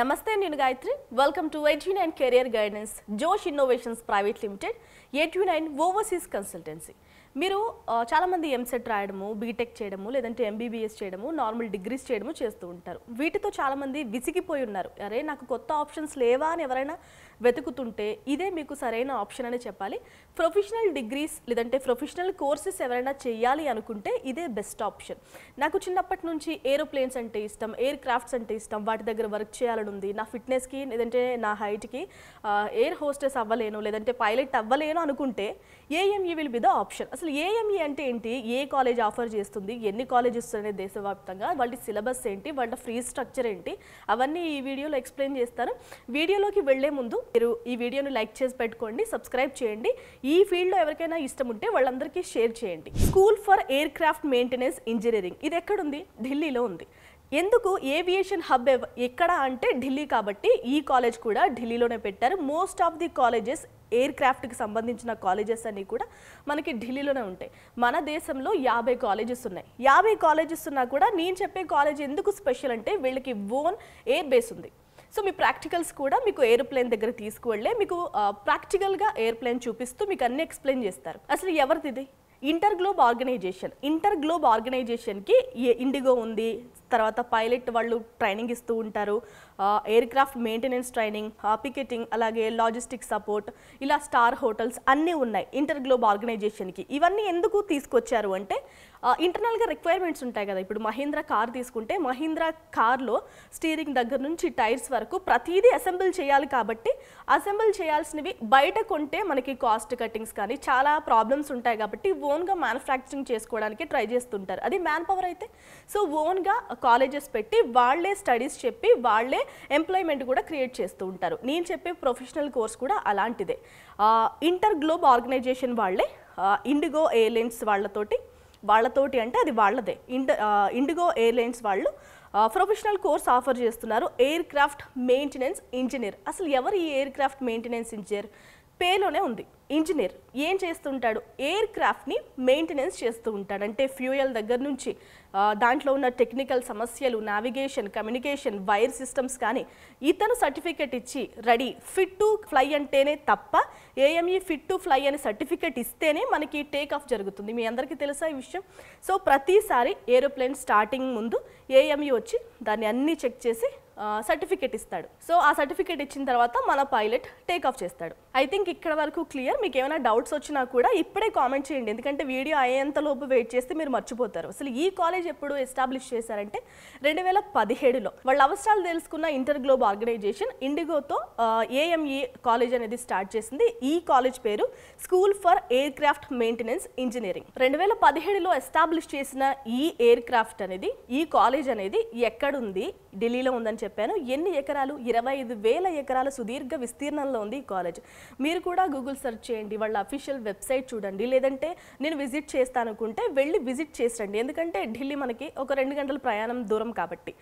నమస్తే నేను Gayatri welcome to 89 career guidance Josh innovations private limited 89 overseas consultancy మీరు చాలా మంది ఎంసెట్ రాయడము బీటెక్ చేయడము లేదంటే ఎంబీబీఎస్ చేయడము నార్మల్ డిగ్రీస్ చేయడము చేస్తూ ఉంటారు వీటితో చాలా మంది విసిగిపోయి ఉన్నారు అరే నాకు కొత్త ఆప్షన్స్ లేవా అని ఎవరైనా వెతుకుతుంటే ఇదే మీకు సరైన ఆప్షన్ అని చెప్పాలి ప్రొఫెషనల్ డిగ్రీస్ లేదంటే ప్రొఫెషనల్ కోర్సెస్ ఎవరైనా చేయాలి అనుకుంటే ఇదే బెస్ట్ ఆప్షన్ నాకు చిన్నప్పటి నుంచి ఏరోప్లేన్స్ అంటే ఇష్టం ఎయిర్ క్రాఫ్ట్స్ అంటే ఇష్టం వాటి దగ్గర వర్క్ చేయాలని ఉంది నా ఫిట్నెస్కి లేదంటే నా హైట్కి ఎయిర్ హోస్టెస్ అవ్వలేను లేదంటే పైలట్ అవ్వలేను అనుకుంటే AME will be the option అసలు ఏఎంఈ అంటే ఏంటి ఏ కాలేజ్ ఆఫర్ చేస్తుంది ఎన్ని కాలేజెస్ ఉన్నాయి దేశవ్యాప్తంగా వాళ్ళ సిలబస్ ఏంటి వాళ్ళ ఫ్రీ స్ట్రక్చర్ ఏంటి అవన్నీ ఈ వీడియోలో ఎక్స్ప్లెయిన్ చేస్తాను వీడియోలోకి వెళ్లే ముందు మీరు ఈ వీడియోని లైక్ చేసి పెట్టుకోండి సబ్స్క్రైబ్ చేయండి ఈ ఫీల్డ్లో ఎవరికైనా ఇష్టం ఉంటే వాళ్ళందరికీ షేర్ చేయండి school for aircraft maintenance engineering ఇది ఎక్కడుంది ఢిల్లీలో ఉంది ఎందుకు ఏవియేషన్ హబ్ ఎక్కడ అంటే ఢిల్లీ కాబట్టి ఈ కాలేజ్ కూడా ఢిల్లీలోనే పెట్టారు మోస్ట్ ఆఫ్ ది కాలేజెస్ ఎయిర్ క్రాఫ్ట్కి సంబంధించిన కాలేజెస్ అన్నీ కూడా మనకి ఢిల్లీలోనే ఉంటాయి మన దేశంలో 50 కాలేజెస్ ఉన్నాయి 50 కాలేజెస్ ఉన్నా కూడా నేను చెప్పే కాలేజ్ ఎందుకు స్పెషల్ అంటే వీళ్ళకి ఓన్ ఎయిర్ బేస్ ఉంది సో మీ ప్రాక్టికల్స్ కూడా మీకు ఏరోప్లేన్ దగ్గర తీసుకువెళ్ళే మీకు ప్రాక్టికల్గా ఎయిర్ప్లేన్ చూపిస్తూ మీకు అన్ని ఎక్స్ప్లెయిన్ చేస్తారు అసలు ఎవరిది ఇది ఇంటర్ గ్లోబ్ ఆర్గనైజేషన్కి ఇండిగో ఉంది తర్వాత పైలట్ వాళ్ళు ట్రైనింగ్ ఇస్తూ ఉంటారు air craft maintenance training picketing అలాగే లాజిస్టిక్ సపోర్ట్ ఇలా స్టార్ హోటల్స్ అన్నీ ఉన్నాయి ఇంటర్ గ్లోబ్ ఆర్గనైజేషన్కి ఇవన్నీ ఎందుకు తీసుకొచ్చారు అంటే ఇంటర్నల్గా రిక్వైర్మెంట్స్ ఉంటాయి కదా ఇప్పుడు మహీంద్రా కార్ తీసుకుంటే మహీంద్రా కార్లో స్టీరింగ్ దగ్గర నుంచి టైర్స్ వరకు ప్రతిదీ అసెంబుల్ చేయాలి కాబట్టి అసెంబుల్ చేయాల్సినవి బయట కొంటే మనకి కాస్ట్ కటింగ్స్ కానీ చాలా ప్రాబ్లమ్స్ ఉంటాయి కాబట్టి ఓన్గా మ్యానుఫ్యాక్చరింగ్ చేసుకోవడానికి ట్రై చేస్తుంటారు అది మ్యాన్ పవర్ అయితే సో ఓన్గా కాలేజెస్ పెట్టి వాళ్ళే స్టడీస్ చెప్పి వాళ్ళే ఎంప్లాయ్మెంట్ కూడా క్రియేట్ చేస్తూ ఉంటారు నేను చెప్పే ప్రొఫెషనల్ కోర్స్ కూడా అలాంటిదే ఇంటర్ గ్లోబ్ ఆర్గనైజేషన్ వాళ్ళే ఇండిగో ఎయిర్లైన్స్ వాళ్ళతోటి అంటే అది వాళ్ళదే ఇండిగో ఎయిర్లైన్స్ వాళ్ళు ప్రొఫెషనల్ కోర్స్ ఆఫర్ చేస్తున్నారు ఎయిర్ క్రాఫ్ట్ మెయింటెనెన్స్ ఇంజనీర్ అసలు ఎవరు ఈ ఎయిర్ క్రాఫ్ట్ మెయింటెనెన్స్ ఇంజనీర్ పేలోనే ఉంది ఇంజనీర్ ఏం చేస్తుంటాడు ఎయిర్ క్రాఫ్ట్ని మెయింటెనెన్స్ చేస్తూ ఉంటాడు అంటే ఫ్యూయల్ దగ్గర నుంచి దాంట్లో ఉన్న టెక్నికల్ సమస్యలు నావిగేషన్ కమ్యూనికేషన్ వైర్ సిస్టమ్స్ కానీ ఇతను సర్టిఫికెట్ ఇచ్చి రెడీ ఫిట్ టు ఫ్లై అంటేనే తప్ప ఏఎంఈ ఫిట్ టు ఫ్లై అనే సర్టిఫికెట్ ఇస్తేనే మనకి టేక్ ఆఫ్ జరుగుతుంది మీ అందరికీ తెలుసా ఈ విషయం సో ప్రతిసారి ఏరోప్లేన్ స్టార్టింగ్ ముందు ఏఎంఈ వచ్చి దాన్ని అన్నీ చెక్ చేసి సర్టిఫికెట్ ఇస్తాడు సో ఆ సర్టిఫికెట్ ఇచ్చిన తర్వాత మన పైలట్ టేక్ ఆఫ్ చేస్తాడు ఐ థింక్ ఇక్కడ వరకు క్లియర్ మీకు ఏమైనా డౌట్స్ వచ్చినా కూడా ఇప్పుడే కామెంట్ చేయండి ఎందుకంటే వీడియో అయ్యేంతలోపు వెయిట్ చేస్తే మీరు మర్చిపోతారు అసలు ఈ కాలేజ్ ఎప్పుడు ఎస్టాబ్లిష్ చేశారంటే 2017లో వాళ్ళ అవసరాలు తెలుసుకున్న ఇంటర్ గ్లోబ్ ఆర్గనైజేషన్ ఇండిగోతో ఏఎంఈ కాలేజ్ అనేది స్టార్ట్ చేసింది ఈ కాలేజ్ పేరు school for aircraft maintenance engineering 2017లో ఎస్టాబ్లిష్ చేసిన ఈ ఎయిర్ క్రాఫ్ట్ అనేది ఈ కాలేజ్ అనేది ఎక్కడుంది ఢిల్లీలో ఉందని చెప్పాను ఎన్ని ఎకరాలు 25,000 ఎకరాల సుదీర్ఘ విస్తీర్ణంలో ఉంది ఈ కాలేజ్ మీరు కూడా గూగుల్ సెర్చ్ చేయండి వాళ్ళ అఫీషియల్ వెబ్సైట్ చూడండి లేదంటే నేను విజిట్ చేస్తాను అనుకుంటే వెళ్ళి విజిట్ చేసండి ఎందుకంటే ఢిల్లీ మనకి ఒక 2 గంటల ప్రయాణం దూరం కాబట్టి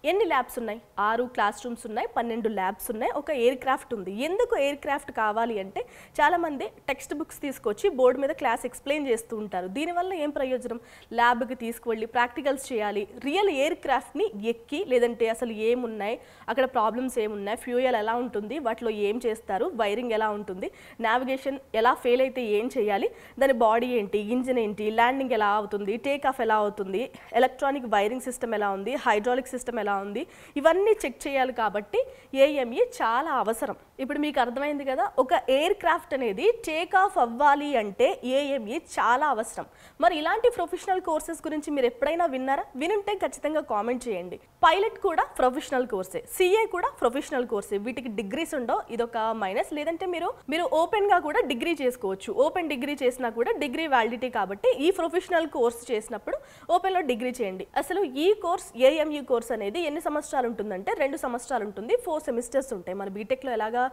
ఎన్ని ల్యాబ్స్ ఉన్నాయి 6 క్లాస్ రూమ్స్ ఉన్నాయి 12 ల్యాబ్స్ ఉన్నాయి ఒక ఎయిర్ క్రాఫ్ట్ ఉంది ఎందుకు ఎయిర్ క్రాఫ్ట్ కావాలి అంటే చాలామంది టెక్స్ట్ బుక్స్ తీసుకొచ్చి బోర్డు మీద క్లాస్ ఎక్స్ప్లెయిన్ చేస్తూ ఉంటారు దీనివల్ల ఏం ప్రయోజనం ల్యాబ్కి తీసుకువెళ్ళి ప్రాక్టికల్స్ చేయాలి రియల్ ఎయిర్ క్రాఫ్ట్ని ఎక్కి లేదంటే అసలు ఏమున్నాయి అక్కడ ప్రాబ్లమ్స్ ఏమున్నాయి ఫ్యూయల్ ఎలా ఉంటుంది వాటిలో ఏం చేస్తారు వైరింగ్ ఎలా ఉంటుంది నావిగేషన్ ఎలా ఫెయిల్ అయితే ఏం చేయాలి దాని బాడీ ఏంటి ఇంజిన్ ఏంటి ల్యాండింగ్ ఎలా అవుతుంది టేక్ ఆఫ్ ఎలా అవుతుంది ఎలక్ట్రానిక్ వైరింగ్ సిస్టమ్ ఎలా ఉంది హైడ్రాలిక్ సిస్టమ్ ఎలా ఉంది ఇవన్నీ చెక్ చేయాలి కాబట్టి ఏఎంఈ చాలా అవసరం ఇప్పుడు మీకు అర్థమైంది కదా ఒక ఎయిర్ క్రాఫ్ట్ అనేది టేక్ ఆఫ్ అవ్వాలి అంటే ఏఎంఈ చాలా అవసరం మరి ఇలాంటి ప్రొఫెషనల్ కోర్సెస్ గురించి మీరు ఎప్పుడైనా విన్నారా వినుంటే ఖచ్చితంగా కామెంట్ చేయండి పైలట్ కూడా ప్రొఫెషనల్ కోర్సే సిఏ కూడా ప్రొఫెషనల్ కోర్సే వీటికి డిగ్రీస్ ఉండవు ఇదొక మైనస్ లేదంటే మీరు ఓపెన్ గా కూడా డిగ్రీ చేసుకోవచ్చు ఓపెన్ డిగ్రీ చేసినా కూడా డిగ్రీ వ్యాలిడిటీ కాబట్టి ఈ ప్రొఫెషనల్ కోర్స్ చేసినప్పుడు ఓపెన్ లో డిగ్రీ చేయండి అసలు ఈ కోర్స్ ఏఎంఈ కోర్స్ అనేది ఎన్ని సంవత్సరాలు ఉంటుందంటే 2 సంవత్సరాలు ఉంటుంది 4 సెమిస్టర్స్ ఉంటాయి మన బీటెక్ లో ఎలాగా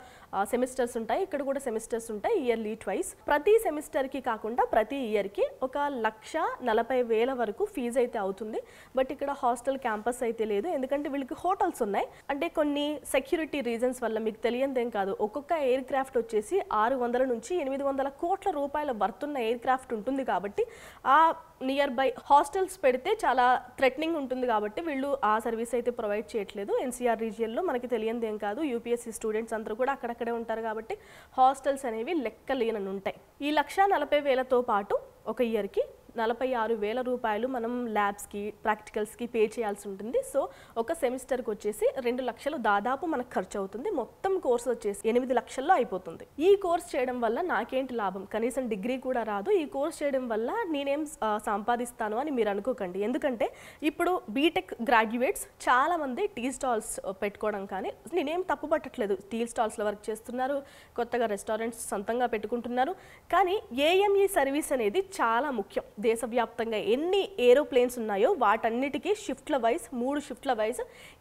సెమిస్టర్స్ ఉంటాయి ఇక్కడ కూడా సెమిస్టర్స్ ఉంటాయి ఇయర్లీ ట్వైస్ ప్రతి సెమిస్టర్ కి కాకుండా ప్రతి ఇయర్ కి 1,40,000 వరకు ఫీజు అయితే అవుతుంది బట్ ఇక్కడ హాస్టల్ క్యాంపస్ అయితే లేదు ఎందుకంటే వీళ్ళకి హోటల్స్ ఉన్నాయి అంటే కొన్ని సెక్యూరిటీ రీజన్స్ వల్ల మీకు తెలియదేం కాదు ఒక్కొక్క ఎయిర్ క్రాఫ్ట్ వచ్చేసి 600 నుంచి 800 కోట్ల రూపాయల వర్త్ ఉన్న ఎయిర్ క్రాఫ్ట్ ఉంటుంది కాబట్టి ఆ నియర్ బై హాస్టల్స్ పెడితే చాలా థ్రెటనింగ్ ఉంటుంది కాబట్టి వీళ్ళు ఆ సర్వీస్ అయితే ప్రొవైడ్ చేయట్లేదు. ఎన్సీఆర్ రీజియన్లో మనకి తెలియంది ఏం కాదు, యూపీఎస్సీ స్టూడెంట్స్ అందరూ కూడా అక్కడక్కడే ఉంటారు కాబట్టి హాస్టల్స్ అనేవి లెక్కలేనని ఉంటాయి. ఈ 1,40,000తో పాటు ఒక ఇయర్కి 46,000 రూపాయలు మనం ల్యాబ్స్కి ప్రాక్టికల్స్కి పే చేయాల్సి ఉంటుంది. సో ఒక సెమిస్టర్కి వచ్చేసి 2 లక్షలు దాదాపు మనకు ఖర్చు అవుతుంది. మొత్తం కోర్స్ వచ్చేసి 8 లక్షల్లో అయిపోతుంది. ఈ కోర్స్ చేయడం వల్ల నాకేంటి లాభం, కనీసం డిగ్రీ కూడా రాదు. ఈ కోర్స్ చేయడం వల్ల నేనేం సంపాదిస్తాను అని మీరు అనుకోకండి. ఎందుకంటే ఇప్పుడు బీటెక్ గ్రాడ్యుయేట్స్ చాలామంది టీ స్టాల్స్ పెట్టుకోవడం, కానీ నేనేం తప్పు పట్టట్లేదు, టీ స్టాల్స్లో వర్క్ చేస్తున్నారు, కొత్తగా రెస్టారెంట్స్ సొంతంగా పెట్టుకుంటున్నారు. కానీ ఏఎంఈ సర్వీస్ అనేది చాలా ముఖ్యం. దేశవ్యాప్తంగా ఎన్ని ఏరోప్లేన్స్ ఉన్నాయో వాటన్నిటికీ షిఫ్ట్ల వైజ్ 3 షిఫ్ట్ల వైజ్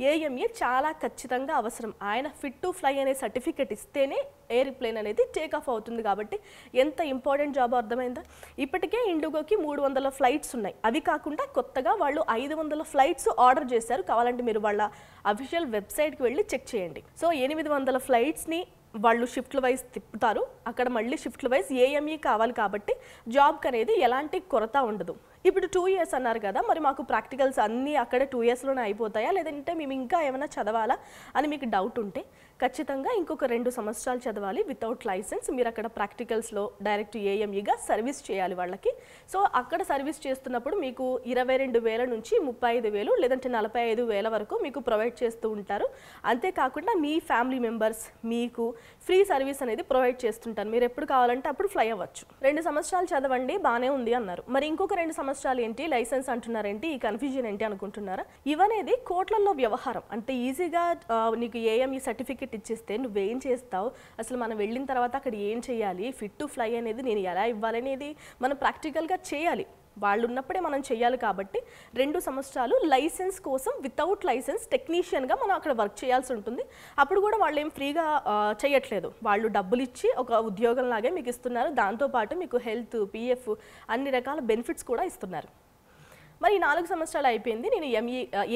ఏఎంఏ చాలా ఖచ్చితంగా అవసరం. ఆయన ఫిట్ టు ఫ్లై అనే సర్టిఫికెట్ ఇస్తేనే ఎయిర్ప్లేన్ అనేది టేక్ ఆఫ్ అవుతుంది. కాబట్టి ఎంత ఇంపార్టెంట్ జాబ్ అర్థమైందా? ఇప్పటికే ఇండిగోకి 300 ఫ్లైట్స్ ఉన్నాయి. అవి కాకుండా కొత్తగా వాళ్ళు 500 ఫ్లైట్స్ ఆర్డర్ చేశారు. కావాలంటే మీరు వాళ్ళ అఫీషియల్ వెబ్సైట్కి వెళ్ళి చెక్ చేయండి. సో 800 ఫ్లైట్స్ని వాళ్ళు షిఫ్ట్ల వైజ్ తిప్పుతారు. అక్కడ మళ్ళీ షిఫ్ట్ల వైజ్ ఏఎంఈ కావాలి కాబట్టి జాబ్కి అనేది ఎలాంటి కొరత ఉండదు. ఇప్పుడు 2 ఇయర్స్ అన్నారు కదా, మరి మాకు ప్రాక్టికల్స్ అన్నీ అక్కడే 2 ఇయర్స్లోనే అయిపోతాయా, లేదంటే మేము ఇంకా ఏమైనా చదవాలా అని మీకు డౌట్ ఉంటే ఖచ్చితంగా ఇంకొక 2 సంవత్సరాలు చదవాలి వితౌట్ లైసెన్స్. మీరు అక్కడ ప్రాక్టికల్స్లో డైరెక్ట్ ఏఎంఈగా సర్వీస్ చేయాలి వాళ్ళకి. సో అక్కడ సర్వీస్ చేస్తున్నప్పుడు మీకు 22,000 నుంచి 35,000 లేదంటే 45,000 వరకు మీకు ప్రొవైడ్ చేస్తూ ఉంటారు. అంతేకాకుండా మీ ఫ్యామిలీ మెంబర్స్ మీకు ఫ్రీ సర్వీస్ అనేది ప్రొవైడ్ చేస్తుంటారు. మీరు ఎప్పుడు కావాలంటే అప్పుడు ఫ్లై అవ్వచ్చు. 2 సంవత్సరాలు చదవండి బాగానే ఉంది అన్నారు, మరి ఇంకొక 2 సంవత్సరాలు ఏంటి, లైసెన్స్ అంటున్నారేంటి, ఈ కన్ఫ్యూజన్ ఏంటి అనుకుంటున్నారా? ఇవనేది కోట్లలో వ్యవహారం. అంత ఈజీగా నీకు ఏఎంఈ సర్టిఫికెట్ ఇచ్చేస్తే నువ్వేం చేస్తావు, అసలు మనం వెళ్ళిన తర్వాత అక్కడ ఏం చేయాలి, ఫిట్ టు ఫ్లై అనేది నేను ఎలా ఇవ్వాలనేది మనం ప్రాక్టికల్గా చేయాలి. వాళ్ళు ఉన్నప్పుడే మనం చేయాలి. కాబట్టి 2 సంవత్సరాలు లైసెన్స్ కోసం వితౌట్ లైసెన్స్ టెక్నీషియన్గా మనం అక్కడ వర్క్ చేయాల్సి ఉంటుంది. అప్పుడు కూడా వాళ్ళు ఏం ఫ్రీగా చేయట్లేదు, వాళ్ళు డబ్బులు ఇచ్చి ఒక ఉద్యోగం లాగే మీకు ఇస్తున్నారు. దాంతోపాటు మీకు హెల్త్, పిఎఫ్ అన్ని రకాల బెనిఫిట్స్ కూడా ఇస్తున్నారు. మరి 4 సంవత్సరాలు అయిపోయింది, నేను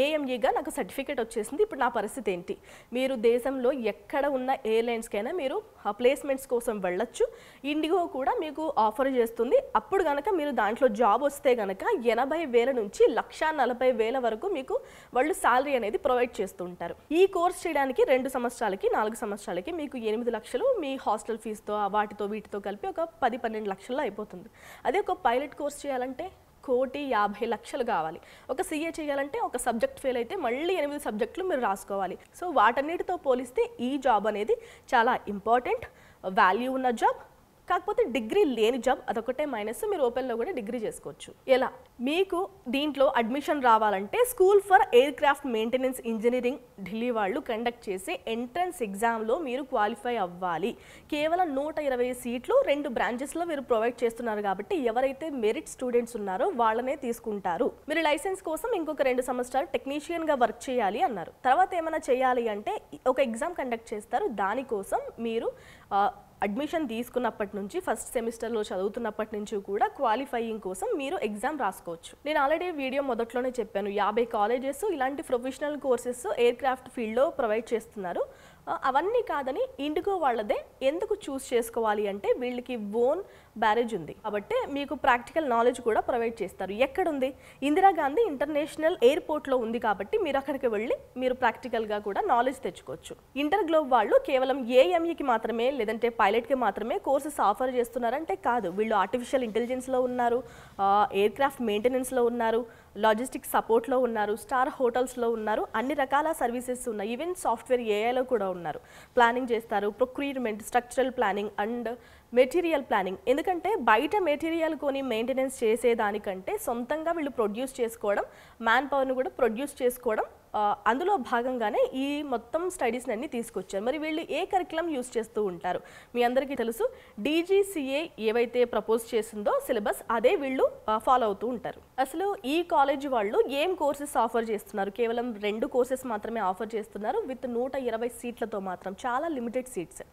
ఏఎంఈగా నాకు సర్టిఫికేట్ వచ్చేసింది. ఇప్పుడు నా పరిస్థితి ఏంటి? మీరు దేశంలో ఎక్కడ ఉన్న ఎయిర్లైన్స్కైనా మీరు ప్లేస్మెంట్స్ కోసం వెళ్ళొచ్చు. ఇండిగో కూడా మీకు ఆఫర్ చేస్తుంది. అప్పుడు కనుక మీరు దాంట్లో జాబ్ వస్తే కనుక 80,000 నుంచి 1,40,000 వరకు మీకు వాళ్ళు శాలరీ అనేది ప్రొవైడ్ చేస్తూ ఉంటారు. ఈ కోర్స్ చేయడానికి 2 సంవత్సరాలకి 4 సంవత్సరాలకి మీకు 8 లక్షలు మీ హాస్టల్ ఫీజుతో వాటితో వీటితో కలిపి ఒక 10-12 లక్షల్లో అయిపోతుంది. అదే ఒక పైలట్ కోర్స్ చేయాలంటే 1,50,00,000 కావాలి. ఒక సీఏ చేయాలంటే ఒక సబ్జెక్ట్ ఫెయిల్ అయితే మళ్ళీ 8 సబ్జెక్టులు మీరు రాసుకోవాలి. సో వాటన్నిటితో పోలిస్తే ఈ జాబ్ అనేది చాలా ఇంపార్టెంట్, వాల్యూ ఉన్న జాబ్. కాకపోతే డిగ్రీ లేని జాబ్, అదొకటే మైనస్. మీరు ఓపెన్లో కూడా డిగ్రీ చేసుకోవచ్చు. ఎలా? మీకు దీంట్లో అడ్మిషన్ రావాలంటే school for aircraft maintenance engineering Delhi వాళ్ళు కండక్ట్ చేసే ఎంట్రన్స్ ఎగ్జామ్లో మీరు క్వాలిఫై అవ్వాలి. కేవలం 120 సీట్లు 2 బ్రాంచెస్లో మీరు ప్రొవైడ్ చేస్తున్నారు కాబట్టి ఎవరైతే మెరిట్ స్టూడెంట్స్ ఉన్నారో వాళ్ళనే తీసుకుంటారు. మీరు లైసెన్స్ కోసం ఇంకొక 2 సంవత్సరాలు టెక్నీషియన్గా వర్క్ చేయాలి అన్నారు. తర్వాత ఏమైనా చేయాలి అంటే ఒక ఎగ్జామ్ కండక్ట్ చేస్తారు. దానికోసం మీరు అడ్మిషన్ తీసుకున్నప్పటి నుంచి ఫస్ట్ సెమిస్టర్లో చదువుతున్నప్పటి నుంచి కూడా క్వాలిఫైయింగ్ కోసం మీరు ఎగ్జామ్ రాసుకోవచ్చు. నేను ఆల్రెడీ వీడియో మొదట్లోనే చెప్పాను, 50 కాలేజెస్ ఇలాంటి ప్రొఫెషనల్ కోర్సెస్ ఎయిర్ క్రాఫ్ట్ ఫీల్డ్లో ప్రొవైడ్ చేస్తున్నారు. అవన్నీ కాదని ఇండిగో వాళ్ళదే ఎందుకు చూస్ చేసుకోవాలి అంటే వీళ్ళకి ఓన్ బ్యారేజ్ ఉంది కాబట్టి మీకు ప్రాక్టికల్ నాలెడ్జ్ కూడా ప్రొవైడ్ చేస్తారు. ఎక్కడుంది? ఇందిరాగాంధీ ఇంటర్నేషనల్ ఎయిర్పోర్ట్లో ఉంది కాబట్టి మీరు అక్కడికి వెళ్ళి మీరు ప్రాక్టికల్గా కూడా నాలెడ్జ్ తెచ్చుకోవచ్చు. ఇంటర్ గ్లోబ్ వాళ్ళు కేవలం ఏఎంఈకి మాత్రమే లేదంటే పైలట్కి మాత్రమే కోర్సెస్ ఆఫర్ చేస్తున్నారంటే కాదు. వీళ్ళు ఆర్టిఫిషియల్ ఇంటెలిజెన్స్లో ఉన్నారు, ఎయిర్ క్రాఫ్ట్ మెయింటెనెన్స్లో ఉన్నారు, లాజిస్టిక్స్ సపోర్ట్లో ఉన్నారు, స్టార్ హోటల్స్లో ఉన్నారు, అన్ని రకాల సర్వీసెస్ ఉన్నాయి. ఈవెన్ సాఫ్ట్వేర్ ఏఐలో కూడా ఉన్నారు. ప్లానింగ్ చేస్తారు, procurement, structural planning and material planning. ఎందుకంటే బయట మెటీరియల్ కొని మెయింటెనెన్స్ చేసేదానికంటే సొంతంగా వీళ్ళు ప్రొడ్యూస్ చేసుకోవడం, మ్యాన్ పవర్ను కూడా ప్రొడ్యూస్ చేసుకోవడం, అందులో భాగంగానే ఈ మొత్తం స్టడీస్ని అన్ని తీసుకొచ్చారు. మరి వీళ్ళు ఏ కరికులం యూస్ చేస్తూ ఉంటారు? మీ అందరికీ తెలుసు, DGCA ఏవైతే ప్రపోజ్ చేసిందో సిలబస్ అదే వీళ్ళు ఫాలో అవుతూ ఉంటారు. అసలు ఈ కాలేజ్ వాళ్ళు ఏం కోర్సెస్ ఆఫర్ చేస్తున్నారు? కేవలం 2 కోర్సెస్ మాత్రమే ఆఫర్ చేస్తున్నారు విత్ 120 సీట్లతో మాత్రం. చాలా limited seats.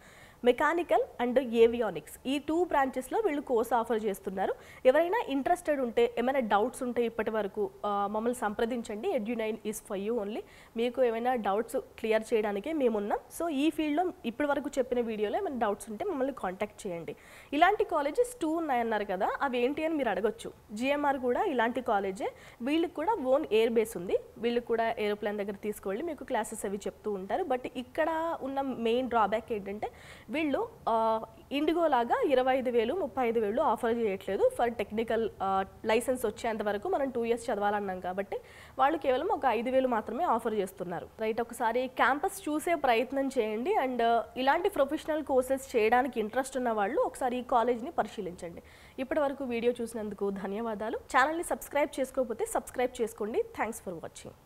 Mechanical and avionics ఈ 2 బ్రాంచెస్లో వీళ్ళు కోర్స్ ఆఫర్ చేస్తున్నారు. ఎవరైనా ఇంట్రెస్టెడ్ ఉంటే, ఏమైనా డౌట్స్ ఉంటే ఇప్పటి వరకు మమ్మల్ని సంప్రదించండి. Edu9 is for you only. మీకు ఏమైనా డౌట్స్ క్లియర్ చేయడానికే మేమున్నాం. సో ఈ ఫీల్డ్లో ఇప్పటి వరకు చెప్పిన వీడియోలో ఏమైనా డౌట్స్ ఉంటే మమ్మల్ని కాంటాక్ట్ చేయండి. ఇలాంటి కాలేజెస్ 2 ఉన్నాయన్నారు కదా, అవి ఏంటి అని మీరు అడగొచ్చు. GMR కూడా ఇలాంటి కాలేజే. వీళ్ళకి కూడా ఓన్ ఎయిర్ బేస్ ఉంది. వీళ్ళకి కూడా ఏరోప్లేన్ దగ్గర తీసుకువెళ్ళి మీకు క్లాసెస్ అవి చెప్తూ ఉంటారు. బట్ ఇక్కడ ఉన్న మెయిన్ డ్రాబ్యాక్ ఏంటంటే వీళ్ళు ఇండిగో లాగా 25,000 35,000 ఆఫర్ చేయట్లేదు. ఫర్ టెక్నికల్ లైసెన్స్ వచ్చేంత వరకు మనం 2 years చదవాలన్నాం కాబట్టి వాళ్ళు కేవలం ఒక 5,000 మాత్రమే ఆఫర్ చేస్తున్నారు. రైట్, ఒకసారి క్యాంపస్ చూసే ప్రయత్నం చేయండి. అండ్ ఇలాంటి ప్రొఫెషనల్ కోర్సెస్ చేయడానికి ఇంట్రెస్ట్ ఉన్న వాళ్ళు ఒకసారి ఈ కాలేజ్ని పరిశీలించండి. ఇప్పటి వరకు వీడియో చూసినందుకు ధన్యవాదాలు. ఛానల్ని సబ్స్క్రైబ్ చేసుకోకపోతే సబ్స్క్రైబ్ చేసుకోండి. Thanks for watching.